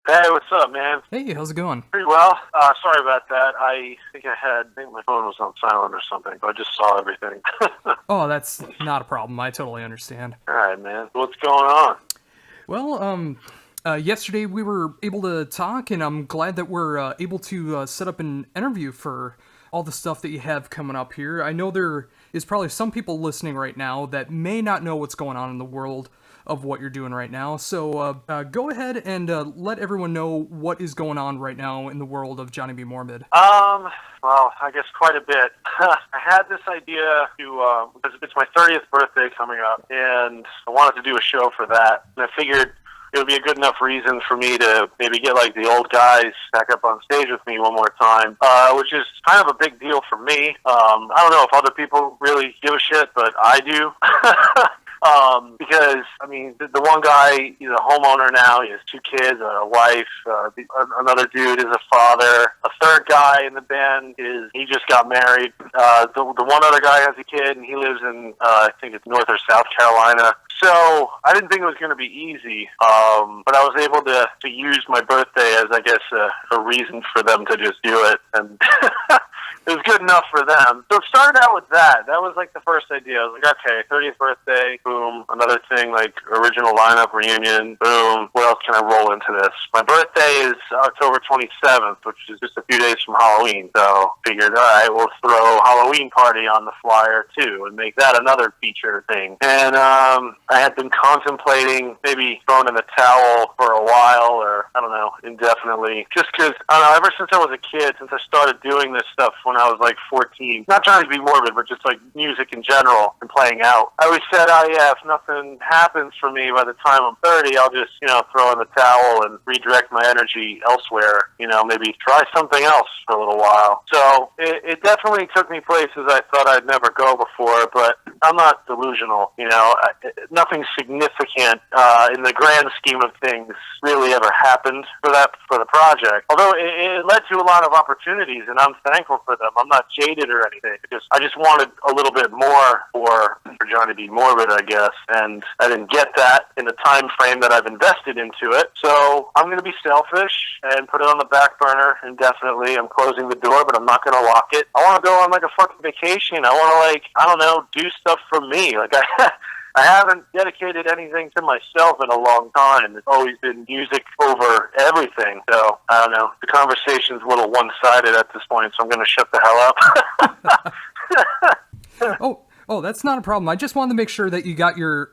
Hey, what's up, man? Hey, how's it going? Pretty well. Sorry about that. I think my phone was on silent or something, but I just saw everything. Oh, that's not a problem. I totally understand. All right, man. What's going on? Well, yesterday we were able to talk, and I'm glad that we're able to set up an interview for all the stuff that you have coming up here. I know there is probably some people listening right now that may not know what's going on in the world of what you're doing right now. So go ahead and let everyone know what is going on right now in the world of Johnny B Morbid. Well, I guess quite a bit. I had this idea to, because it's my 30th birthday coming up, and I wanted to do a show for that, and I figured it would be a good enough reason for me to maybe get like the old guys back up on stage with me one more time, which is kind of a big deal for me. I don't know if other people really give a shit, but I do. Because, I mean, the one guy, he's a homeowner now, he has 2 kids, a wife, another dude is a father, a third guy in the band he just got married, the one other guy has a kid, and he lives in, I think it's North or South Carolina. So, I didn't think it was going to be easy, but I was able to use my birthday as, I guess, a reason for them to just do it, and it was good enough for them. So it started out with that. That was like the first idea. I was like, okay, 30th birthday, boom. Another thing, like original lineup reunion, boom. What else can I roll into this? My birthday is October 27th, which is just a few days from Halloween. So figured, all right, we'll throw Halloween party on the flyer too and make that another feature thing. And I had been contemplating maybe throwing in the towel for a while, or I don't know, indefinitely. Just because, I don't know, ever since I was a kid, since I started doing this stuff when I was like 14, not trying to be morbid, but just like music in general and playing out, I always said, oh yeah, if nothing happens for me by the time I'm 30, I'll just, throw in the towel and redirect my energy elsewhere, maybe try something else for a little while. So it definitely took me places I thought I'd never go before, but I'm not delusional, nothing significant in the grand scheme of things really ever happened for the project. Although it led to a lot of opportunities, and I'm thankful for them. I'm not jaded or anything. I just wanted a little bit more for Johnny B Morbid, I guess, and I didn't get that in the time frame that I've invested into it. So I'm going to be selfish and put it on the back burner indefinitely. I'm closing the door, but I'm not going to lock it. I want to go on like a fucking vacation. I want to do stuff for me. Like I haven't dedicated anything to myself in a long time. It's always been music over everything. So, I don't know. The conversation's a little one-sided at this point, so I'm going to shut the hell up. Oh, that's not a problem. I just wanted to make sure that you got your,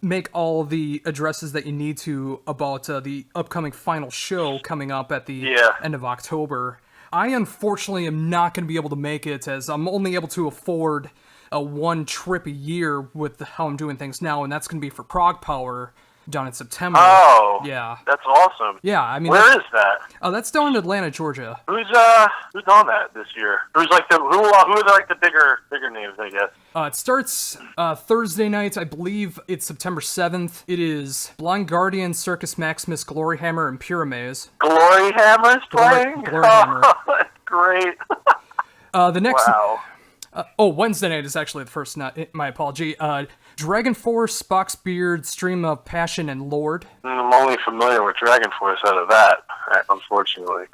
make all the addresses that you need to about the upcoming final show coming up at the end of October. I unfortunately am not going to be able to make it, as I'm only able to afford one trip a year with how I'm doing things now, and that's going to be for Prog Power down in September. Oh, yeah, that's awesome. Yeah, I mean, where is that? Oh, that's down in Atlanta, Georgia. Who's on that this year? Who are like the bigger names, I guess? It starts Thursday night, I believe it's September 7th. It is Blind Guardian, Circus Maximus, Gloryhammer, and Pyramaze. Gloryhammer's playing? Gloryhammer. Oh, that's great. The next. Wow. Wednesday night is actually the first night. My apology. Dragon Force, Spock's Beard, Stream of Passion, and Lord. I'm only familiar with Dragon Force out of that, unfortunately.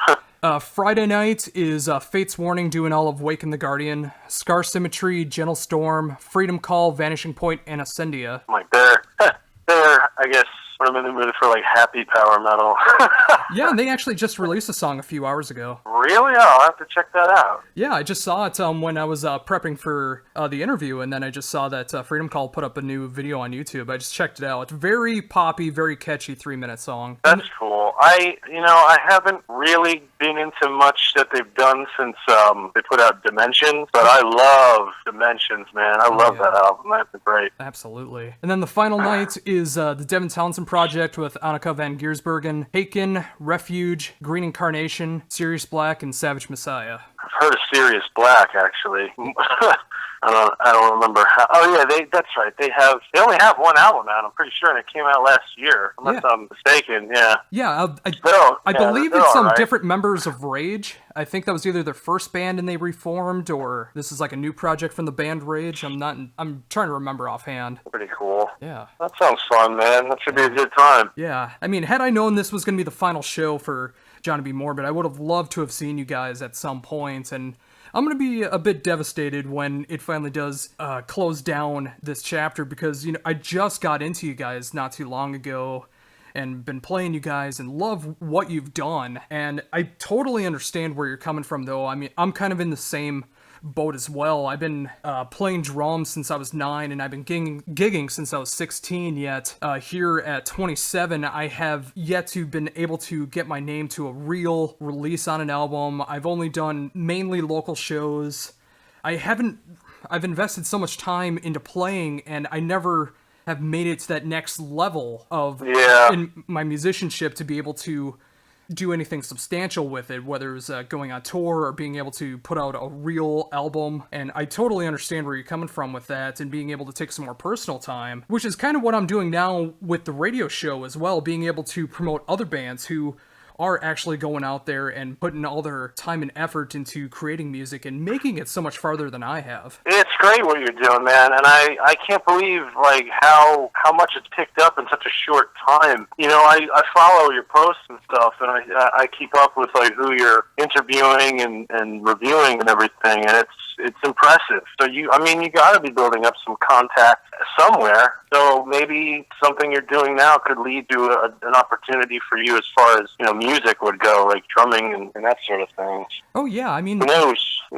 Friday night is Fate's Warning, doing all of Waken the Guardian, Scar Symmetry, Gentle Storm, Freedom Call, Vanishing Point, and Ascendia. Like they're I guess, I'm in the mood for like happy power metal. Yeah, and they actually just released a song a few hours ago. Really? Oh, I'll have to check that out. Yeah, I just saw it when I was prepping for the interview, and then I just saw that Freedom Call put up a new video on YouTube. I just checked it out. It's very poppy, very catchy 3-minute song. That's cool. I haven't really been into much that they've done since they put out Dimensions, but I love Dimensions, man. I love that album. That's great. Absolutely. And then the final night is the Devin Townsend Project with Annika van Giersbergen, Haken, Refuge, Green Incarnation, Sirius Black, and Savage Messiah. I've heard of Sirius Black, actually. I don't remember how. Oh yeah, that's right. They only have one album out, I'm pretty sure, and it came out last year, unless I'm mistaken. Yeah. Yeah, I believe they're it's some right. different members of Rage. I think that was either their first band and they reformed, or this is like a new project from the band Rage. I'm trying to remember offhand. Pretty cool. Yeah. That sounds fun, man. That should be a good time. Yeah. I mean, had I known this was going to be the final show for Johnny B Morbid, I would have loved to have seen you guys at some point, and I'm going to be a bit devastated when it finally does close down this chapter, because, I just got into you guys not too long ago and been playing you guys and love what you've done. And I totally understand where you're coming from, though. I mean, I'm kind of in the same boat as well. I've been playing drums since I was 9, and I've been gigging since I was 16, yet here at 27, I have yet to been able to get my name to a real release on an album. I've only done mainly local shows. I've invested so much time into playing, and I never have made it to that next level of in my musicianship to be able to do anything substantial with it, whether it's going on tour or being able to put out a real album. And I totally understand where you're coming from with that, and being able to take some more personal time, which is kind of what I'm doing now with the radio show as well, being able to promote other bands who are actually going out there and putting all their time and effort into creating music and making it so much farther than I have. It's great what you're doing, man, and I can't believe how much it's picked up in such a short time. I follow your posts and stuff, and I keep up with who you're interviewing and reviewing and everything, and it's impressive. So you got to be building up some contact somewhere. So maybe something you're doing now could lead to an opportunity for you as far as music would go, like drumming and that sort of thing. Oh yeah, I mean, who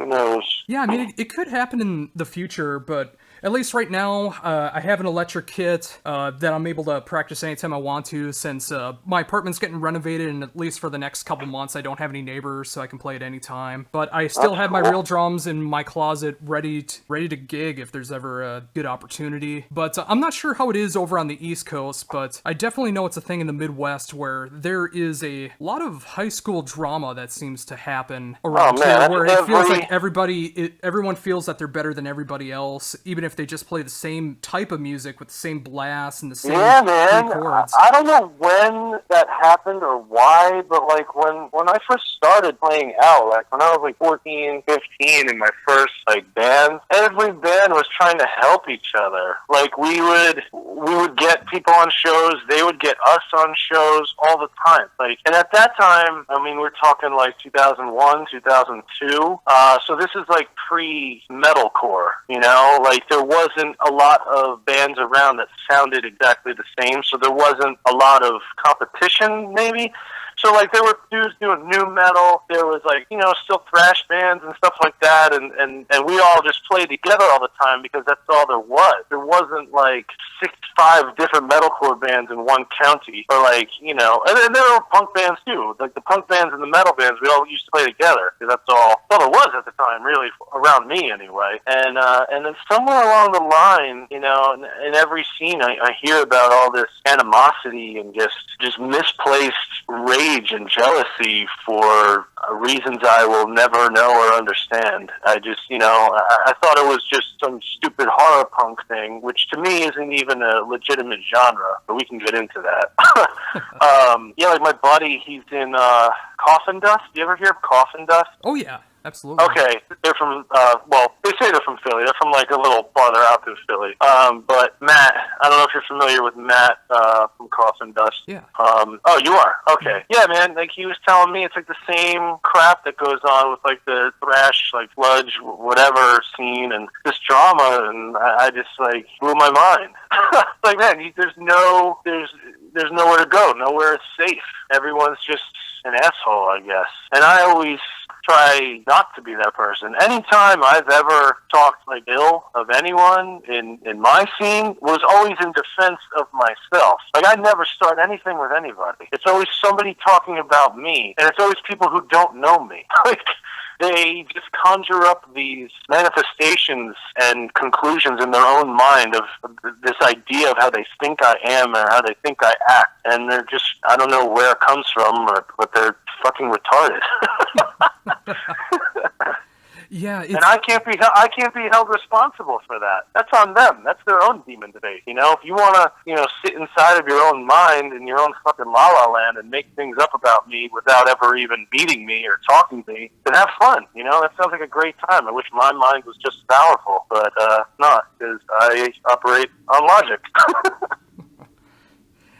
knows? Yeah, I mean, it could happen in the future, but at least right now, I have an electric kit that I'm able to practice anytime I want to, since my apartment's getting renovated, and at least for the next couple months, I don't have any neighbors, so I can play at any time. But I still have my real drums in my closet, ready to gig if there's ever a good opportunity. But I'm not sure how it is over on the East Coast, but I definitely know it's a thing in the Midwest where there is a lot of high school drama that seems to happen around here, where it feels like everyone feels that they're better than everybody else, even if they just play the same type of music with the same blast and the same chords. I don't know when that happened or why, but when I first started playing out, when I was 14, 15 in my first band, every band was trying to help each other. We would get people on shows, they would get us on shows all the time. And at that time, we're talking 2001, 2002. So this is pre-metalcore, there wasn't a lot of bands around that sounded exactly the same, so there wasn't a lot of competition, maybe. So, there were dudes doing new metal, there was, still thrash bands and stuff like that, and we all just played together all the time because that's all there was. There wasn't, 5 different metalcore bands in one county, or, and there were punk bands, too. The punk bands and the metal bands, we all used to play together, because that's all there was at the time, really, around me, anyway. And then somewhere along the line, in every scene, I hear about all this animosity and just misplaced rage and jealousy for reasons I will never know or understand. I just, I thought it was just some stupid horror punk thing, which to me isn't even a legitimate genre, but we can get into that. My buddy, he's in Coffin Dust. You ever hear of Coffin Dust? Oh, yeah. Absolutely. Okay, they're from, they say they're from Philly. They're from a little farther out than Philly. But Matt, I don't know if you're familiar with Matt from Coffin Dust. Yeah. Oh, you are? Okay. Yeah, man, he was telling me it's the same crap that goes on with the thrash, sludge, whatever scene, and this drama, and I just blew my mind. Man, there's nowhere to go, nowhere is safe. Everyone's just an asshole, I guess. And I always try not to be that person. Anytime I've ever talked ill of anyone in my scene was always in defense of myself. I never start anything with anybody. It's always somebody talking about me, and it's always people who don't know me. They just conjure up these manifestations and conclusions in their own mind of this idea of how they think I am or how they think I act. And they're just, I don't know where it comes from, but they're fucking retarded. Yeah, and I can't be held responsible for that. That's on them. That's their own demon debate. You know, if you want to, you know, sit inside of your own mind in your own fucking la la land and make things up about me without ever even meeting me or talking to me, then have fun. You know, that sounds like a great time. I wish my mind was just powerful, but not, because I operate on logic.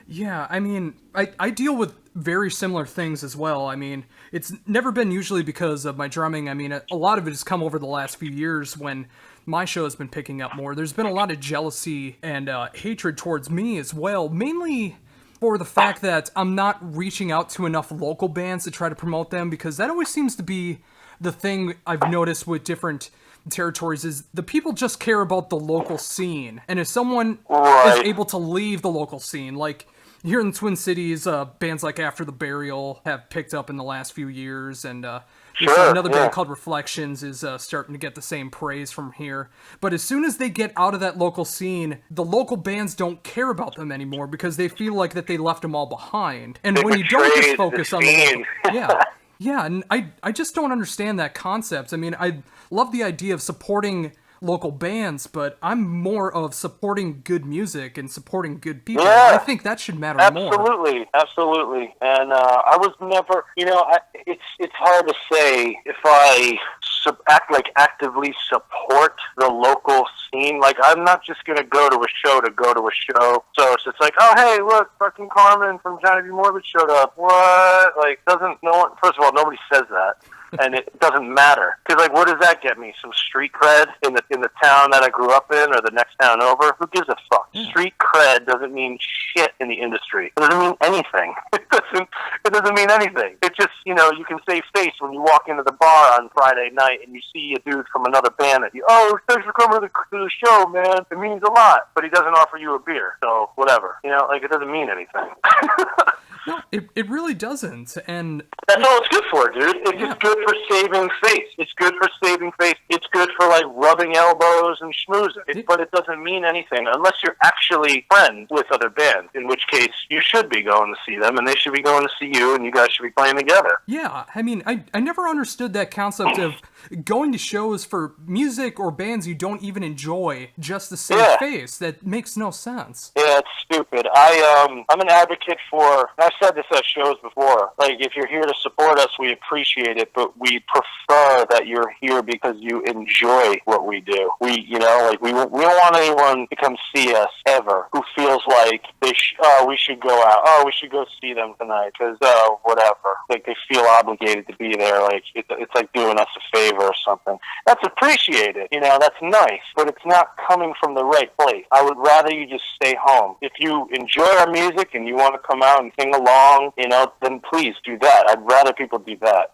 Yeah, I mean, I deal with very similar things as well. I mean, it's never been usually because of my drumming. I mean, a lot of it has come over the last few years when my show has been picking up more. There's been a lot of jealousy and hatred towards me as well, mainly for the fact that I'm not reaching out to enough local bands to try to promote them, because that always seems to be the thing I've noticed with different territories is the people just care about the local scene. And if someone is able to leave the local scene, like here in the Twin Cities, bands like After the Burial have picked up in the last few years, and another band called Reflections is starting to get the same praise from here. But as soon as they get out of that local scene, the local bands don't care about them anymore because they feel like that they left them all behind. And when you don't just focus on the local, yeah, and I just don't understand that concept. I mean, I love the idea of supporting local bands, but I'm more of supporting good music and supporting good people. Yeah, I think that should matter more. Absolutely. And I was never, you know, it's hard to say if I actively support the local scene. Like, I'm not just gonna go to a show to go to a show. So it's just like, oh hey, look, fucking Carmen from Johnny B Morbid showed up. What? Like, first of all, nobody says that. And it doesn't matter, because like, what does that get me? Some street cred in the town that I grew up in, or the next town over? Who gives a fuck? Street cred doesn't mean shit in the industry. It doesn't mean anything. It doesn't mean anything. It just, you know, you can save face when you walk into the bar on Friday night and you see a dude from another band that thanks for coming to the show, man. It means a lot, but he doesn't offer you a beer, so whatever. You know, like, it doesn't mean anything. No, it really doesn't, and that's all it's good for, dude. It's just good for saving face. It's good for saving face. It's good for, like, rubbing elbows and schmoozing. But it doesn't mean anything unless you're actually friends with other bands, in which case you should be going to see them, and they should be going to see you, and you guys should be playing together. Yeah, I mean, I never understood that concept of going to shows for music or bands you don't even enjoy just to save face. That makes no sense. Yeah, it's stupid. I'm an advocate for, I've said this at shows before, like, if you're here to support us, we appreciate it, but we prefer that you're here because you enjoy what we do. We don't want anyone to come see us ever who feels like we should go out, we should go see them tonight, because, whatever. Like, they feel obligated to be there, like, it's like doing us a favor or something. That's appreciated, you know, that's nice, but it's not coming from the right place. I would rather you just stay home. If you enjoy our music and you want to come out and sing along, you know, then please do that. I'd rather people do that.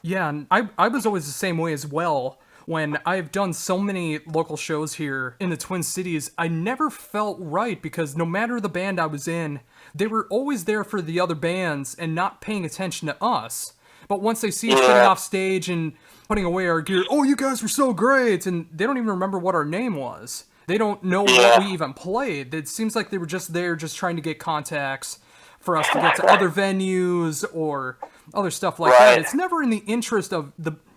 Yeah, and I was always the same way as well. When I've done so many local shows here in the Twin Cities, I never felt right, because no matter the band I was in, they were always there for the other bands and not paying attention to us. But once they see us getting off stage and putting away our gear, oh, you guys were so great, and they don't even remember what our name was. They don't know what we even played. It seems like they were just there just trying to get contacts for us to get to other venues or other stuff like that. It's never in the interest of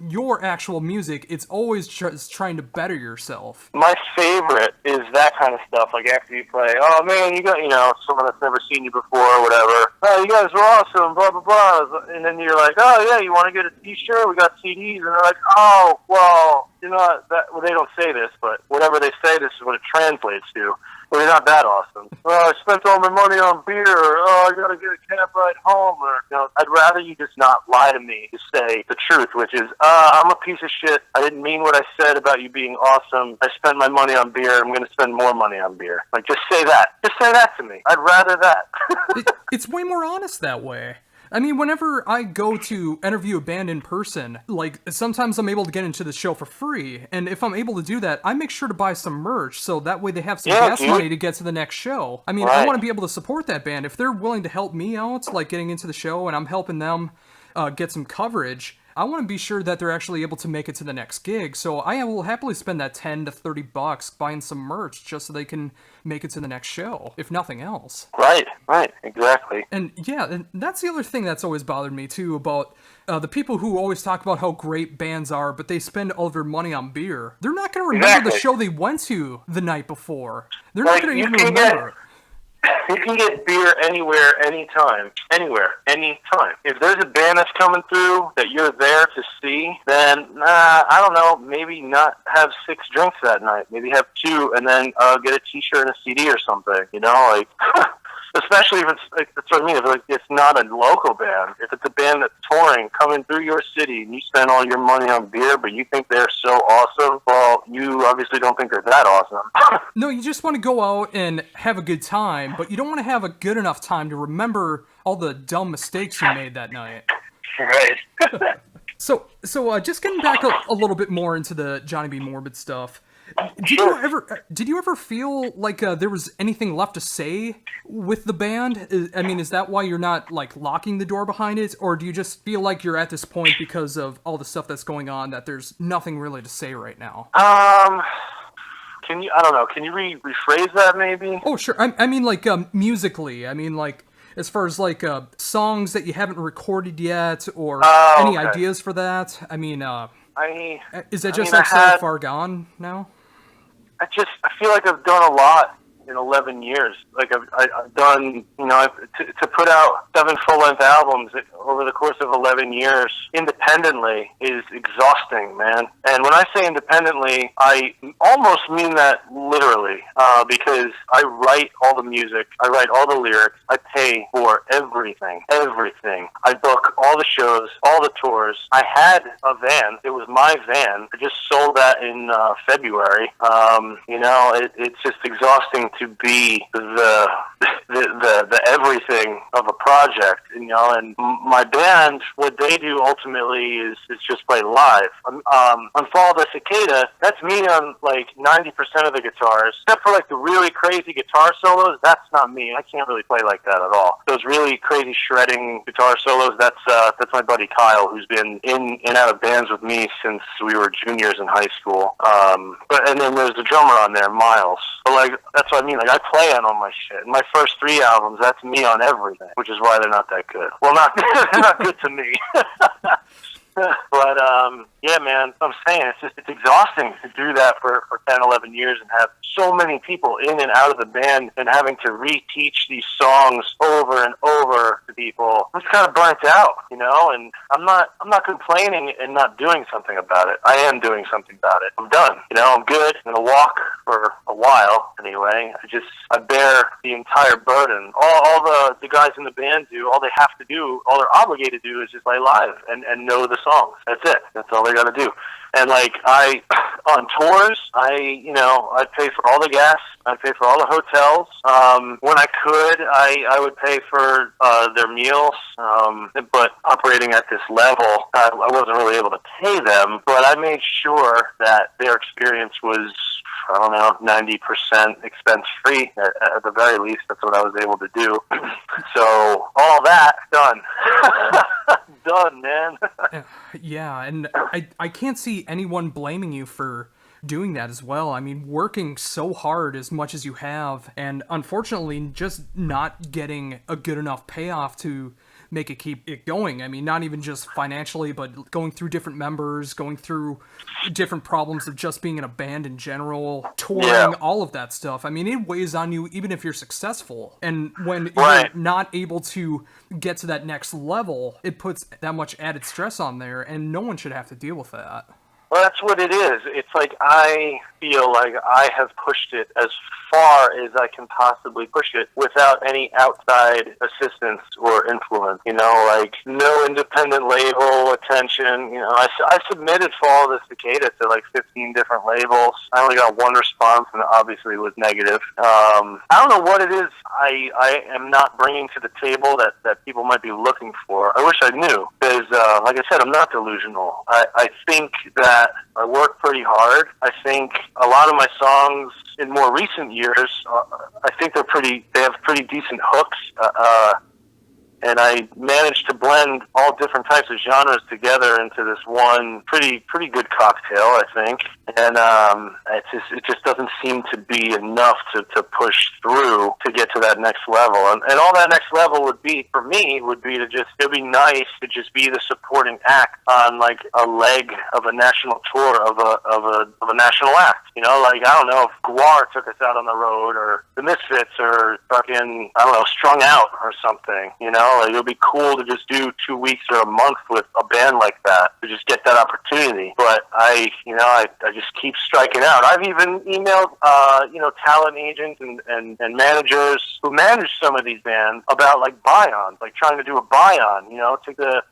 your actual music. It's always just trying to better yourself. My favorite is that kind of stuff. Like, after you play, oh man, you got, you know, someone that's never seen you before or whatever. Oh, you guys were awesome, blah blah blah. And then you're like, oh yeah, you want to get a T-shirt? We got CDs. And they're like, oh well, you know, they don't say this, but whatever they say, this is what it translates to. Well, you're not that awesome. Oh, I spent all my money on beer. Or, oh, I got to get a cab ride home. Or, you know, I'd rather you just not lie to me. To say the truth, which is, I'm a piece of shit. I didn't mean what I said about you being awesome. I spent my money on beer. I'm going to spend more money on beer. Like, just say that. Just say that to me. I'd rather that. It's way more honest that way. I mean, whenever I go to interview a band in person, like, sometimes I'm able to get into the show for free, and if I'm able to do that, I make sure to buy some merch, so that way they have some gas money to get to the next show. I mean, I want to be able to support that band. If they're willing to help me out, like, getting into the show, and I'm helping them get some coverage, I want to be sure that they're actually able to make it to the next gig. So I will happily spend that $10 to $30 buying some merch just so they can make it to the next show, if nothing else. Right, exactly. And yeah, and that's the other thing that's always bothered me too about the people who always talk about how great bands are, but they spend all of their money on beer. They're not going to remember the show they went to the night before. They're not going to even remember. You can get beer anywhere, anytime. Anywhere, anytime. If there's a band that's coming through that you're there to see, then, I don't know, maybe not have 6 drinks that night. Maybe have 2 and then get a t-shirt and a CD or something, you know, like... Especially if it's, like, that's what I mean, if it's not a local band. If it's a band that's touring, coming through your city, and you spend all your money on beer, but you think they're so awesome, well, you obviously don't think they're that awesome. No, you just want to go out and have a good time, but you don't want to have a good enough time to remember all the dumb mistakes you made that night. Right. So just getting back a little bit more into the Johnny B Morbid stuff. Did you ever feel like there was anything left to say with the band? I mean, is that why you're not like locking the door behind it, or do you just feel like you're at this point because of all the stuff that's going on that there's nothing really to say right now? Can you? I don't know. Can you rephrase that maybe? Oh, sure. I mean, like musically. I mean, like as far as like songs that you haven't recorded yet, or any ideas for that. I mean, is that just so far gone now? I feel like I've done a lot in 11 years. Like I've done, you know, to put out 7 full-length albums over the course of 11 years independently is exhausting, man. And when I say independently, I almost mean that literally, because I write all the music, I write all the lyrics, I pay for everything. I book all the shows, all the tours. I had a van. It was my van. I just sold that in February. You know, it's just exhausting to be the everything of a project, you know. And my band, what they do ultimately is just play live. On Fall of the Cicada, that's me on like 90% of the guitars, except for like the really crazy guitar solos. That's not me. I can't really play like that at all. Those really crazy shredding guitar solos, that's my buddy Kyle, who's been in and out of bands with me since we were juniors in high school. And then there's the drummer on there, Miles. But like, that's what I mean. Like, I play on all my shit. In my first 3 albums, that's me on everything, which is why they're not that good. Well, not good to me. But, yeah, man, I'm saying it's exhausting to do that for 10, 11 years and have so many people in and out of the band and having to reteach these songs over and over to people. I'm just kind of burnt out, you know, and I'm not complaining and not doing something about it. I am doing something about it. I'm done, you know, I'm good. I'm going to walk for a while anyway. I bear the entire burden. All the guys in the band do, all they have to do, all they're obligated to do is just play live and know the songs. That's it. That's all they got to do. And like on tours, I'd pay for all the gas. I'd pay for all the hotels. When I could, I would pay for their meals. But operating at this level, I wasn't really able to pay them. But I made sure that their experience was, I don't know, 90% expense-free. At the very least, that's what I was able to do. So all that done. Done, man. Yeah, and I can't see anyone blaming you for doing that as well. I mean, working so hard as much as you have, and unfortunately just not getting a good enough payoff to make it keep it going. I mean, not even just financially, but going through different members, going through different problems of just being in a band in general, touring, all of that stuff. I mean, it weighs on you even if you're successful. And when you're not able to get to that next level, it puts that much added stress on there, and no one should have to deal with that. Well, that's what it is. It's like I feel like I have pushed it as far as I can possibly push it without any outside assistance or influence. You know, like no independent label attention. You know, I submitted Fall of the Cicada to like 15 different labels. I only got one response, and it obviously was negative. I don't know what it is I am not bringing to the table that people might be looking for. I wish I knew, because like I said, I'm not delusional. I think that I work pretty hard. I think a lot of my songs in more recent years, I think they have pretty decent hooks. and I managed to blend all different types of genres together into this one pretty good cocktail, I think. And it just doesn't seem to be enough to push through to get to that next level. And all that next level would be, for me, would be to just, it'd be nice to just be the supporting act on like a leg of a national tour of a national act. You know, like, I don't know if Guar took us out on the road, or the Misfits, or fucking, I don't know, Strung Out or something. You know, like, it would be cool to just do 2 weeks or a month with a band like that, to just get that opportunity. But I just keep striking out. I've even emailed, talent agents and managers who manage some of these bands about like buy-ons, like trying to do a buy-on, take the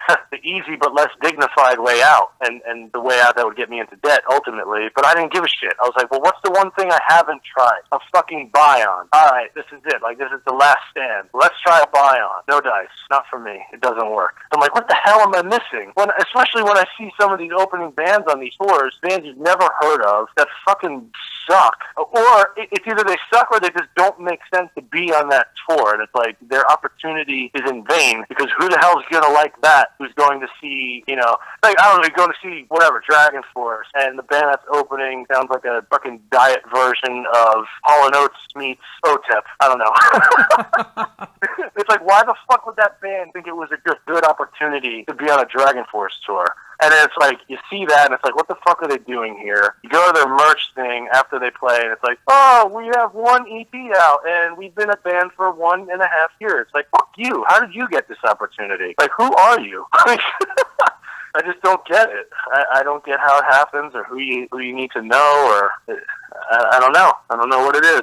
easy but less dignified way out, and the way out that would get me into debt ultimately. But I didn't give a shit. I was like, well, what's the one thing I haven't tried? A fucking buy-on. All right, this is it. Like, this is the last stand. Let's try a buy-on. No dice. Not for me. It doesn't work. I'm like, what the hell am I missing? Especially when I see some of these opening bands on these tours, bands you've never heard of, that fucking suck. Or it's either they suck or they just don't make sense to be on that tour. And it's like, their opportunity is in vain, because who the hell is going to like that? Who's going to see, like, I don't know, going to see whatever, Dragon Force, and the band that's opening sounds like a fucking diet version of Hall & Oates meets OTEP. I don't know. It's like, why the fuck would that band think it was a good opportunity to be on a Dragon Force tour? And then it's like, you see that, and it's like, what the fuck are they doing here? You go to their merch thing after they play, and it's like, oh, we have one EP out, and we've been a band for 1.5 years. Like, fuck you. How did you get this opportunity? Like, who are you? I just don't get it. I don't get how it happens, or who you need to know, or I don't know. I don't know what it is.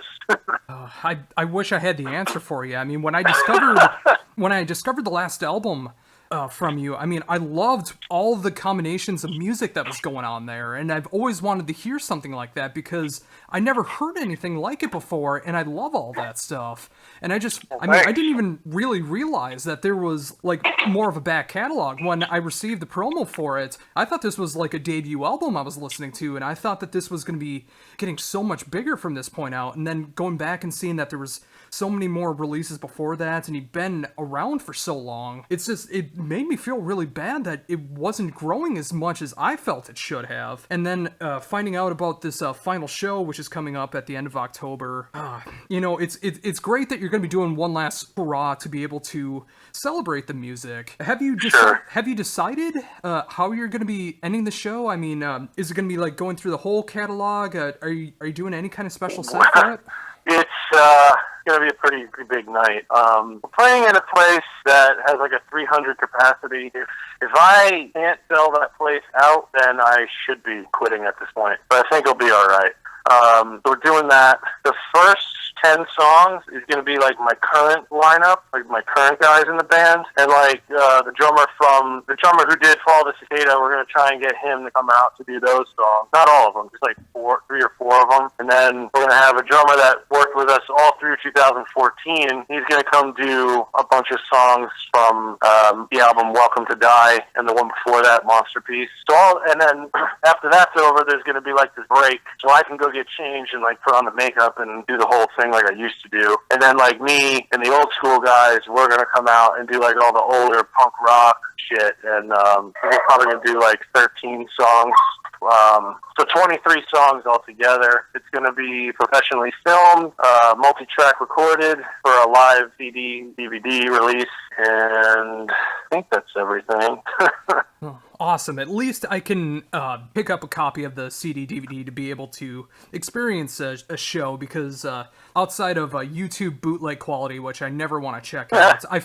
I wish I had the answer for you. I mean, when I discovered the last album from you, I mean, I loved all the combinations of music that was going on there, and I've always wanted to hear something like that, because I never heard anything like it before, and I love all that stuff. And I didn't even really realize that there was, like, more of a back catalog. When I received the promo for it, I thought this was, like, a debut album I was listening to, and I thought that this was going to be getting so much bigger from this point out, and then going back and seeing that there was so many more releases before that, and he'd been around for so long. It made me feel really bad that it wasn't growing as much as I felt it should have. And then finding out about this final show, which is coming up at the end of October, it's great that you're going to be doing one last hurrah to be able to celebrate the music. Have you decided how you're going to be ending the show? I mean, is it going to be like going through the whole catalog? Are you doing any kind of special set for it? It's going to be a pretty big night. We're playing in a place that has like a 300 capacity. If I can't sell that place out, then I should be quitting at this point. But I think it'll be all right. We're doing that. The first 10 songs is going to be like my current lineup, like my current guys in the band, and like the drummer who did Fall the Cicada. We're going to try and get him to come out to do those songs. Not all of them, just like 3 or 4 of them. And then we're going to have a drummer that worked with us all through 2014. He's going to come do a bunch of songs from the album Welcome to Die, and the one before that, Monsterpiece. And then after that's over, there's going to be like this break, so I can go get changed and like put on the makeup and do the whole thing like I used to do. And then like me and the old school guys, we're going to come out and do like all the older punk rock shit. And we're probably going to do like 13 songs. So 23 songs altogether. It's going to be professionally filmed, multi-track recorded for a live CD, DVD release, and I think that's everything. Awesome. At least I can pick up a copy of the CD DVD to be able to experience a show, because outside of YouTube bootleg quality, which I never want to check out, I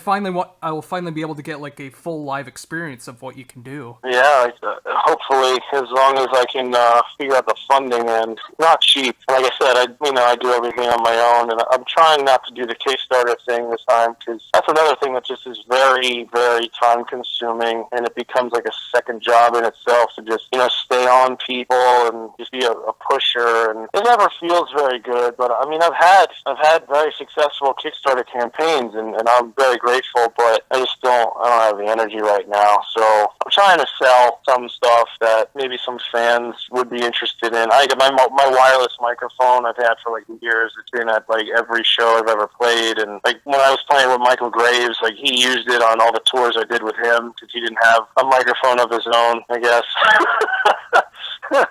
will finally be able to get like a full live experience of what you can do. Yeah, hopefully, as long as I can figure out the funding, and not cheap. Like I said, I do everything on my own, and I'm trying not to do the Kickstarter thing this time, because that's another thing that just is very, very time consuming, and it becomes like a second second job in itself to just, stay on people and just be a pusher, and it never feels very good. But I mean, I've had very successful Kickstarter campaigns, and I'm very grateful, but I don't have the energy right now. So I'm trying to sell some stuff that maybe some fans would be interested in. I got my wireless microphone I've had for like years. It's been at like every show I've ever played, and like when I was playing with Michael Graves, like he used it on all the tours I did with him because he didn't have a microphone of his own, I guess.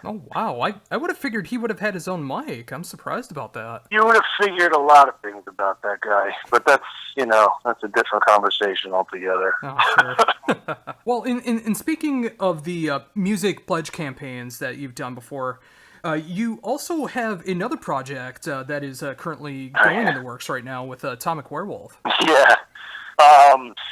Oh, wow. I would have figured he would have had his own mic. I'm surprised about that. You would have figured a lot of things about that guy, but that's a different conversation altogether. Oh, sure. Well, in speaking of the music pledge campaigns that you've done before, you also have another project that is currently going in the works right now with Atomic Werewolf. Yeah.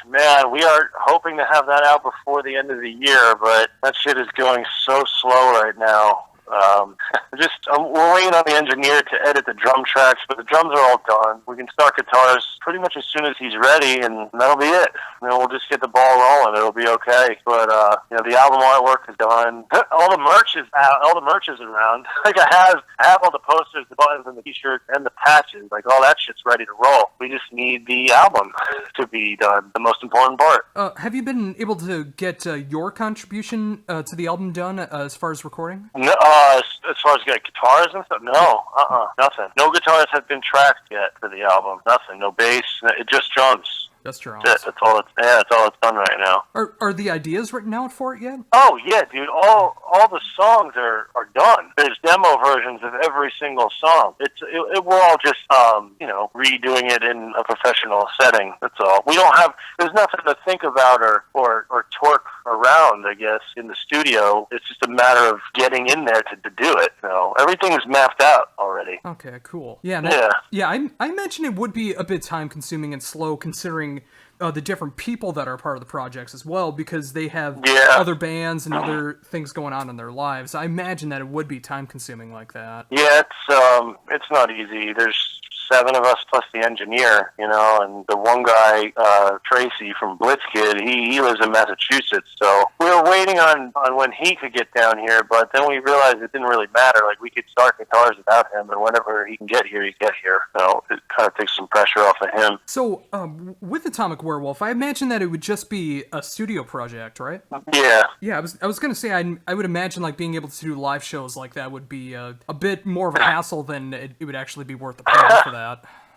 Man, we are hoping to have that out before the end of the year, but that shit is going so slow right now. We're waiting on the engineer to edit the drum tracks, but the drums are all done. We can start guitars pretty much as soon as he's ready, and that'll be it. We'll just get the ball rolling. It'll be okay. But the album artwork is done. All the merch is out. All the merch is around. Like I have all the posters, the buttons, and the t-shirts, and the patches. Like all that shit's ready to roll. We just need the album to be done. The most important part. Have you been able to get your contribution to the album done as far as recording? No. As far as guitars and stuff, nothing. No guitars have been tracked yet for the album. Nothing. No bass. Just drums. Just drums. That's all it's done right now. Are the ideas written out for it yet? Oh yeah, dude. All the songs are done. There's demo versions of every single song. We're all just redoing it in a professional setting. That's all. There's nothing to think about or torque around, I guess, in the studio. It's just a matter of getting in there to do it. Everything's mapped out already. Okay, cool. Yeah. I imagine it would be a bit time consuming and slow considering the different people that are part of the projects as well, because they have other bands and other things going on in their lives. I imagine that it would be time consuming like that. Yeah, it's not easy. There's 7 of us plus the engineer, and the one guy, Tracy from Blitzkid, he lives in Massachusetts, so we were waiting on when he could get down here, but then we realized it didn't really matter. Like, we could start guitars without him, and whenever he can get here, he get here. So it kind of takes some pressure off of him. So, with Atomic Werewolf, I imagine that it would just be a studio project, right? Yeah. Yeah, I was gonna say, I would imagine, like, being able to do live shows like that would be a bit more of a hassle than it would actually be worth the price for that.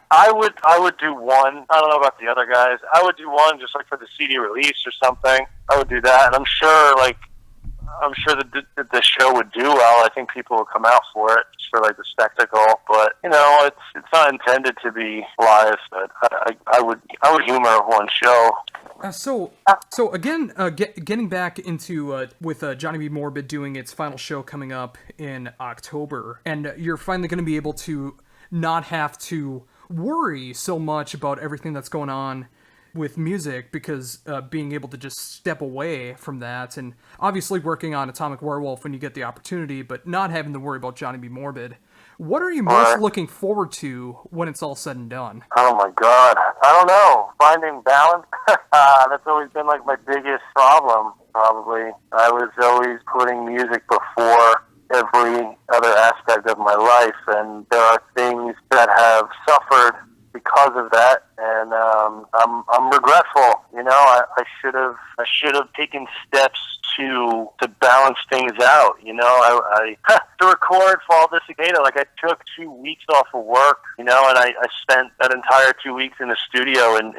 I would do one. I don't know about the other guys. I would do one just like for the CD release or something. I would do that, and I'm sure that the show would do well. I think people would come out for it just for like the spectacle. But it's not intended to be live. But I would humor one show. So again, getting back into with Johnny B Morbid doing its final show coming up in October, and you're finally going to be able to not have to worry so much about everything that's going on with music, because being able to just step away from that, and obviously working on Atomic Werewolf when you get the opportunity, but not having to worry about Johnny B Morbid. What are you most looking forward to when it's all said and done? Oh my God, I don't know. Finding balance. That's always been like my biggest problem. Probably, I was always putting music before every other aspect of my life, and there are things that have suffered because of that, and I'm regretful. I should have taken steps to balance things out. To record Fall of the Cicada, like I took 2 weeks off of work, and I spent that entire 2 weeks in the studio in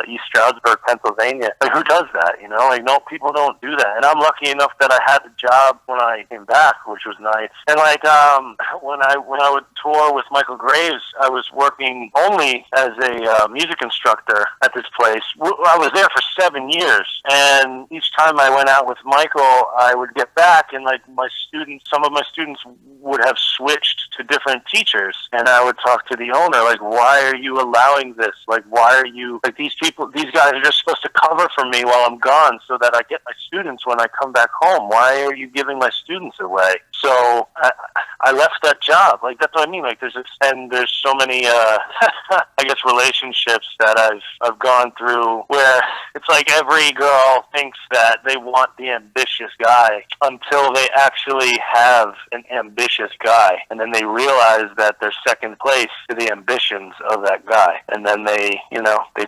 East Stroudsburg, Pennsylvania. Like, who does that? No, people don't do that. And I'm lucky enough that I had the job when I came back, which was nice. And like when I would tour with Michael Graves, I was working only as a music instructor at this place. I was there for 7 years, and each time I went out with Michael, I would get back, and like some of my students would have switched to different teachers, and I would talk to the owner, like, why are you allowing this? Like, why are you, like, these guys are just supposed to cover for me while I'm gone so that I get my students when I come back home. Why are you giving my students away? So I left that job. Like, that's what I mean. Like, there's so many, I guess, relationships that I've gone through where it's like every girl thinks that they want the ambitious guy until they actually have an ambitious guy. And then they realize that they're second place to the ambitions of that guy. And then they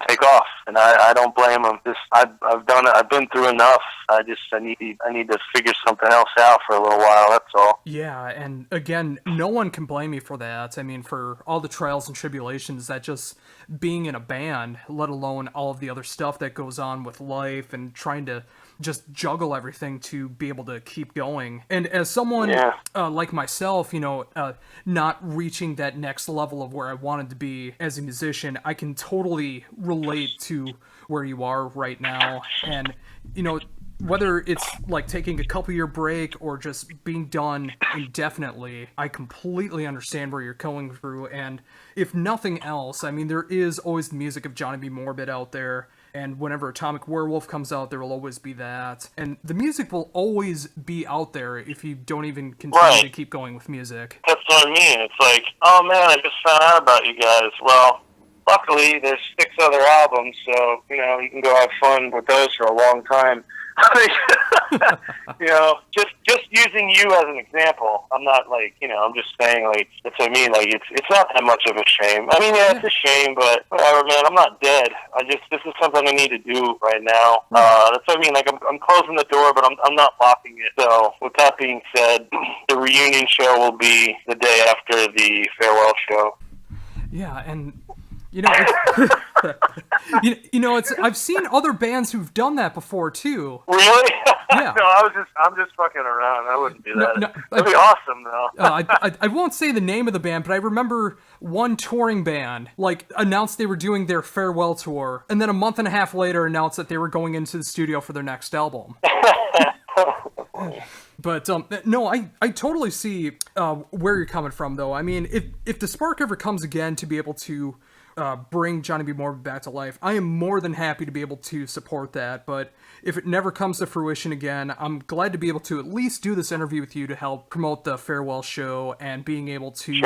take off. And I don't blame them. I've done it. I've been through enough. I need to figure something else out for a little while. That's all. Yeah, and again, no one can blame me for that. I mean, for all the trials and tribulations that just being in a band, let alone all of the other stuff that goes on with life and trying to just juggle everything to be able to keep going. And as someone like myself, not reaching that next level of where I wanted to be as a musician, I can totally relate to where you are right now. And, whether it's like taking a couple-year break or just being done indefinitely, I completely understand where you're going through. And if nothing else, I mean, there is always the music of Johnny B Morbid out there. And whenever Atomic Werewolf comes out, there will always be that. And the music will always be out there if you don't even continue to keep going with music. That's what I mean. It's like, oh man, I just found out about you guys. Well, luckily there's 6 other albums, so, you can go have fun with those for a long time. Just using you as an example. I'm not like, I'm just saying, like, that's what I mean. Like, it's not that much of a shame. I mean, yeah, it's a shame, but whatever, man. I'm not dead. This is something I need to do right now. That's what I mean. Like, I'm closing the door, but I'm not locking it. So, with that being said, the reunion show will be the day after the farewell show. Yeah, and I've seen other bands who've done that before too. Really? Yeah. No, I'm just fucking around. I wouldn't do that. That'd be awesome, though. I won't say the name of the band, but I remember one touring band announced they were doing their farewell tour, and then a month and a half later announced that they were going into the studio for their next album. But no, I totally see where you're coming from, though. I mean, if the spark ever comes again to be able to bring Johnny B Morbid back to life, I am more than happy to be able to support that. But if it never comes to fruition again, I'm glad to be able to at least do this interview with you to help promote the farewell show and being able to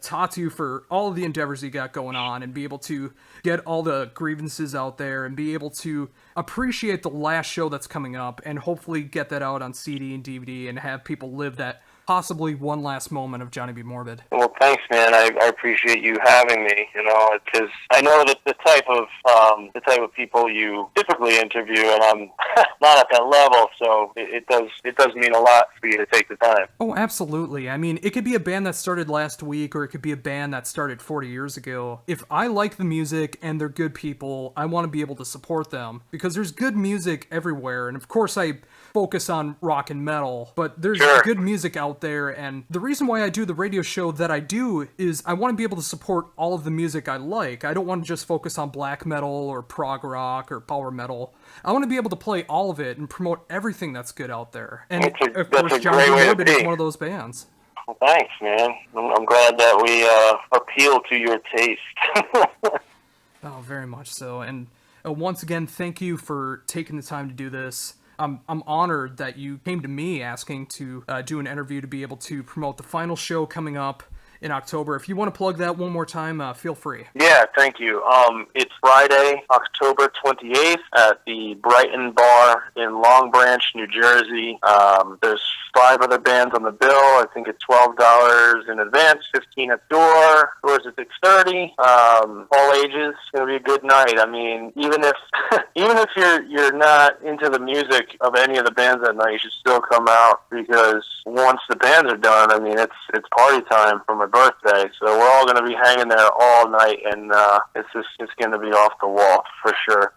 talk to you for all of the endeavors you got going on and be able to get all the grievances out there and be able to appreciate the last show that's coming up and hopefully get that out on CD and DVD and have people live that possibly one last moment of Johnny B Morbid. Well, thanks, man. I appreciate you having me. Because I know that the type of people you typically interview, and I'm not at that level, so it does mean a lot for you to take the time. Oh, absolutely. I mean, it could be a band that started last week, or it could be a band that started 40 years ago. If I like the music and they're good people, I want to be able to support them because there's good music everywhere, and of course I focus on rock and metal, but there's good music out there, and the reason why I do the radio show that I do is I want to be able to support all of the music I like. I don't want to just focus on black metal or prog rock or power metal. I want to be able to play all of it and promote everything that's good out there. And of course, Johnny B Morbid is one of those bands. Well, thanks, man. I'm glad that we appeal to your taste. Oh, very much so. And once again, thank you for taking the time to do this. I'm honored that you came to me asking to do an interview to be able to promote the final show coming up in October. If you want to plug that one more time, feel free. Yeah, thank you. It's Friday, October 28th at the Brighton Bar in Long Branch, New Jersey. There's 5 other bands on the bill. I think it's $12 in advance, $15 at door. Doors at 6:30. All ages. It's gonna be a good night. I mean, even if you're not into the music of any of the bands that night, you should still come out because once the bands are done, I mean, it's party time for my birthday. So we're all gonna be hanging there all night, and it's going to be off the wall for sure.